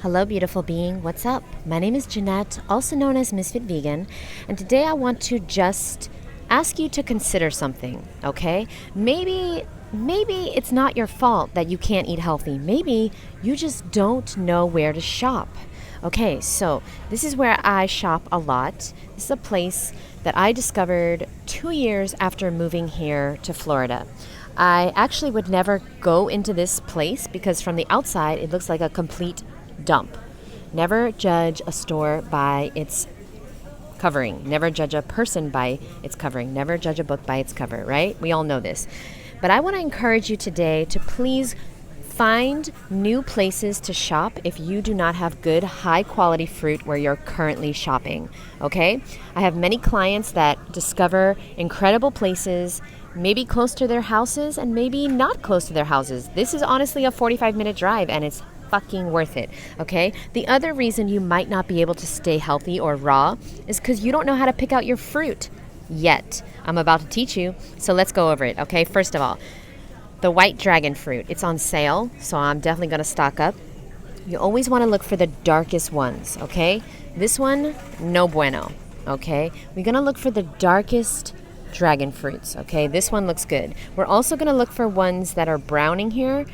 Hello, beautiful being. What's up? My name is Jeannette, also known as Ms.FitVegan, and today I want to just ask you to consider something, okay? Maybe it's not your fault that you can't eat healthy. Maybe you just don't know where to shop. Okay, so this is where I shop a lot. This is a place that I discovered 2 years after moving here to Florida. I actually would never go into this place because from the outside it looks like a complete dump. Never judge a store by its covering. Never judge a person by its covering. Never judge a book by its cover, right? We all know this. But I want to encourage you today to please find new places to shop if you do not have good, high quality fruit where you're currently shopping, okay? I have many clients that discover incredible places, maybe close to their houses and maybe not close to their houses. This is honestly a 45-minute drive and it's fucking worth it, okay? The other reason you might not be able to stay healthy or raw is because you don't know how to pick out your fruit yet. I'm about to teach you, so let's go over it, okay? First of all, the white dragon fruit. It's on sale, so I'm definitely going to stock up. You always want to look for the darkest ones, okay? This one, no bueno, okay? We're going to look for the darkest dragon fruits, okay? This one looks good. We're also going to look for ones that are browning here.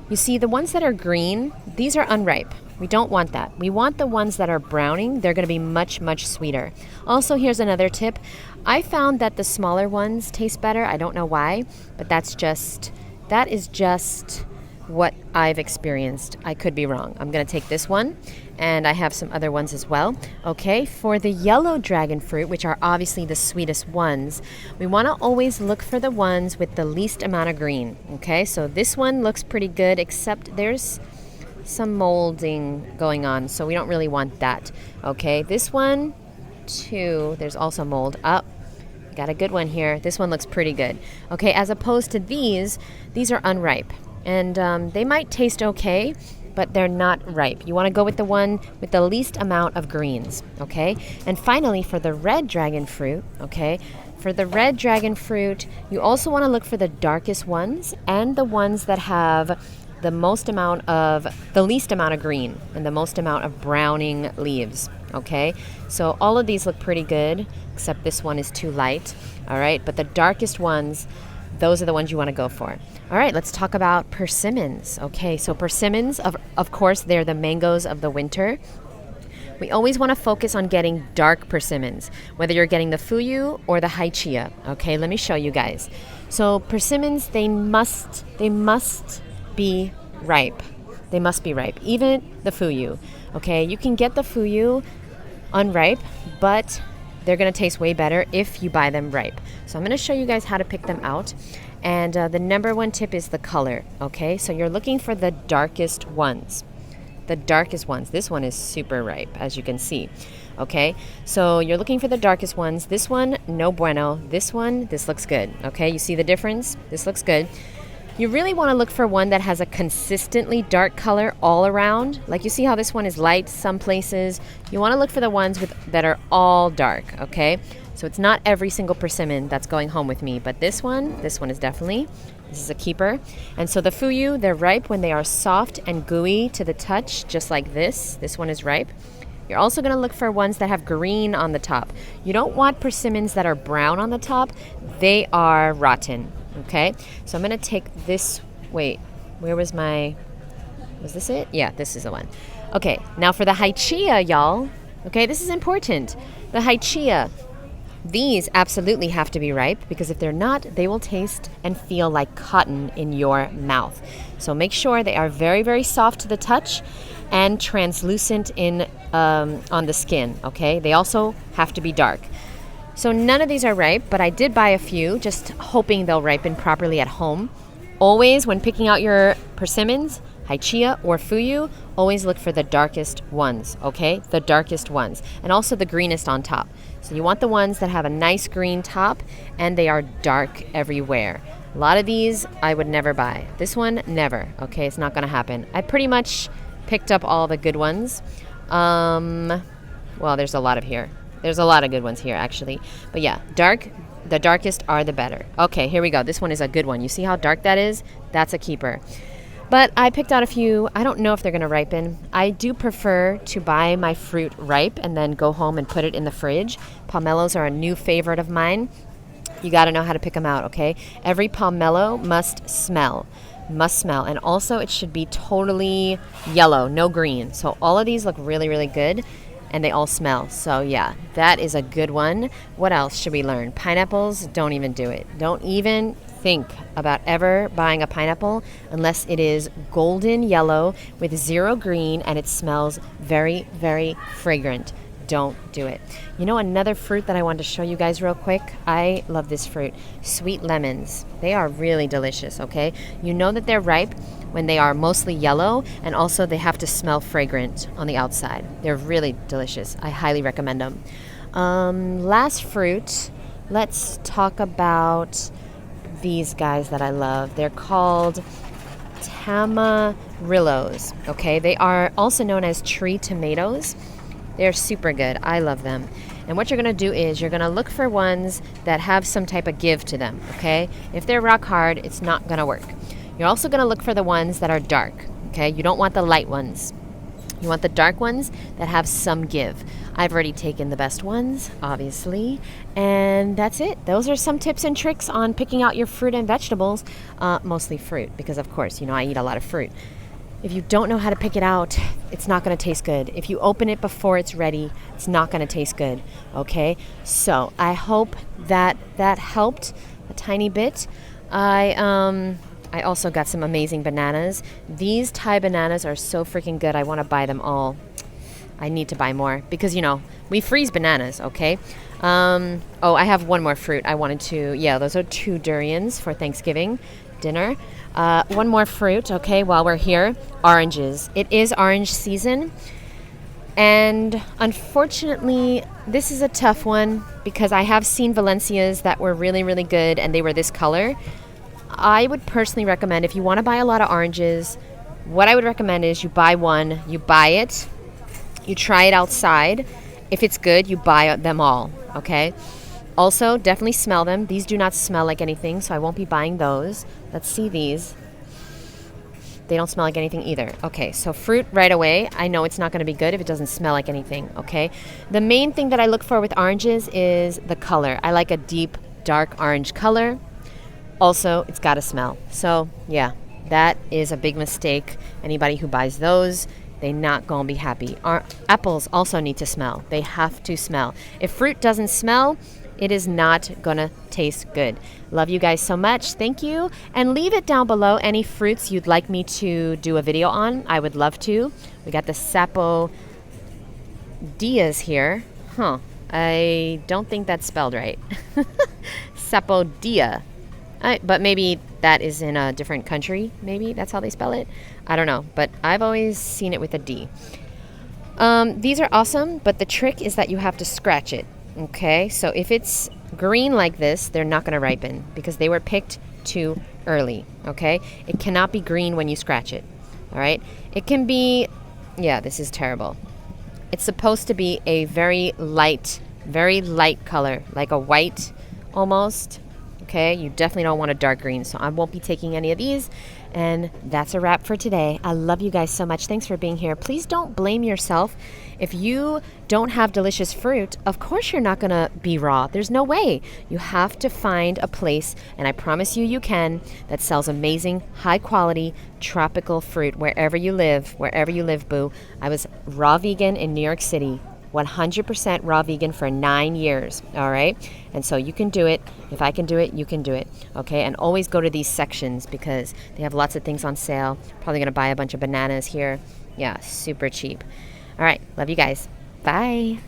You see, the ones that are green, these are unripe. We don't want that. We want the ones that are browning. They're going to be much, much sweeter. Also, here's another tip. I found that the smaller ones taste better. I don't know why, but that is just what I've experienced. I could be wrong. I'm going to take this one, and I have some other ones as well. Okay, for the yellow dragon fruit, which are obviously the sweetest ones, we want to always look for the ones with the least amount of green. Okay, so this one looks pretty good, except there's some molding going on, so we don't really want that. Okay, this one, too, there's also mold up. Got a good one here. This one looks pretty good. Okay, as opposed to these are unripe. And they might taste okay, but they're not ripe. You want to go with the one with the least amount of greens, okay? And finally, for the red dragon fruit, okay? For the red dragon fruit, you also want to look for the darkest ones and the ones that have the least amount of green and the most amount of browning leaves, okay? So all of these look pretty good, except this one is too light, all right? But the darkest ones, those are the ones you want to go for. All right, let's talk about persimmons. Okay, so persimmons, of course, they're the mangoes of the winter. We always want to focus on getting dark persimmons, whether you're getting the Fuyu or the Hiia. Okay, let me show you guys. So persimmons, they must be ripe. They must be ripe, even the Fuyu. Okay, you can get the Fuyu unripe, but they're going to taste way better if you buy them ripe. So I'm going to show you guys how to pick them out. And the number one tip is the color, okay? So you're looking for the darkest ones. The darkest ones. This one is super ripe, as you can see, okay? So you're looking for the darkest ones. This one, no bueno. This one, this looks good, okay? You see the difference? This looks good. You really want to look for one that has a consistently dark color all around. Like you see how this one is light some places. You want to look for the ones that are all dark, okay? So it's not every single persimmon that's going home with me, but this one is definitely, this is a keeper. And so the Fuyu, they're ripe when they are soft and gooey to the touch, just like this. This one is ripe. You're also going to look for ones that have green on the top. You don't want persimmons that are brown on the top. They are rotten, okay? So I'm going to take this, wait, was this it? Yeah, this is the one. Okay, now for the Hiia, y'all. Okay, this is important. The Hiia. These absolutely have to be ripe because if they're not, they will taste and feel like cotton in your mouth. So make sure they are very, very soft to the touch and translucent on the skin, okay? They also have to be dark. So none of these are ripe, but I did buy a few, just hoping they'll ripen properly at home. Always, when picking out your persimmons, Hiia or Fuyu, always look for the darkest ones, okay? The darkest ones. And also the greenest on top. So you want the ones that have a nice green top and they are dark everywhere. A lot of these I would never buy. This one, never, okay? It's not gonna happen. I pretty much picked up all the good ones. Well, there's a lot of here. There's a lot of good ones here, actually. But yeah, the darkest are the better. Okay, here we go. This one is a good one. You see how dark that is? That's a keeper. But I picked out a few. I don't know if they're going to ripen. I do prefer to buy my fruit ripe and then go home and put it in the fridge. Pomelos are a new favorite of mine. You got to know how to pick them out, okay? Every pomelo must smell. And also it should be totally yellow, no green. So all of these look really, really good, and they all smell. So yeah, that is a good one. What else should we learn? Pineapples, don't even do it. Don't even think about ever buying a pineapple unless it is golden yellow with zero green and it smells very, very fragrant. Don't do it. You know, another fruit that I wanted to show you guys real quick. I love this fruit. Sweet lemons. They are really delicious, okay? You know that they're ripe when they are mostly yellow, and also they have to smell fragrant on the outside. They're really delicious. I highly recommend them. Last fruit, let's talk about these guys that I love. They're called tamarillos, okay? They are also known as tree tomatoes. They're super good. I love them. And what you're going to do is you're going to look for ones that have some type of give to them, okay? If they're rock hard, it's not going to work. You're also going to look for the ones that are dark, okay? You don't want the light ones. You want the dark ones that have some give. I've already taken the best ones, obviously, and that's it. Those are some tips and tricks on picking out your fruit and vegetables, mostly fruit, because of course, you know, I eat a lot of fruit. If you don't know how to pick it out, it's not going to taste good. If you open it before it's ready, it's not going to taste good, okay? So I hope that that helped a tiny bit. I also got some amazing bananas. These Thai bananas are so freaking good. I want to buy them all. I need to buy more because, you know, we freeze bananas, okay? I have one more fruit I wanted to, yeah, those are 2 durians for Thanksgiving dinner. One more fruit, okay, while we're here, oranges. It is orange season, and unfortunately, this is a tough one because I have seen Valencias that were really, really good, and they were this color. I would personally recommend, if you want to buy a lot of oranges, what I would recommend is you buy one, you buy it, you try it outside. If it's good, you buy them all, okay? Also, definitely smell them. These do not smell like anything, so I won't be buying those. Let's see these. They don't smell like anything either. Okay, so fruit right away. I know it's not going to be good if it doesn't smell like anything, okay? The main thing that I look for with oranges is the color. I like a deep, dark orange color. Also, it's got to smell. So, yeah, that is a big mistake. Anybody who buys those, they're not going to be happy. Apples also need to smell. They have to smell. If fruit doesn't smell, it is not gonna taste good. Love you guys so much. Thank you. And leave it down below any fruits you'd like me to do a video on. I would love to. We got the sapo dias here. I don't think that's spelled right. Sapodia. But maybe that is in a different country. Maybe that's how they spell it. I don't know. But I've always seen it with a D. These are awesome, but the trick is that you have to scratch it. Okay, so if it's green like this, they're not going to ripen because they were picked too early, okay? It cannot be green when you scratch it, all right? It can be, yeah, this is terrible. It's supposed to be a very light color, like a white almost, okay? You definitely don't want a dark green, so I won't be taking any of these. And that's a wrap for today. I love you guys so much. Thanks for being here. Please don't blame yourself. If you don't have delicious fruit, of course you're not going to be raw. There's no way. You have to find a place, and I promise you can, that sells amazing, high-quality, tropical fruit wherever you live, boo. I was raw vegan in New York City. 100% raw vegan for 9 years, all right? And so you can do it. If I can do it, you can do it, okay? And always go to these sections because they have lots of things on sale. Probably gonna buy a bunch of bananas here. Yeah, super cheap. All right, love you guys. Bye.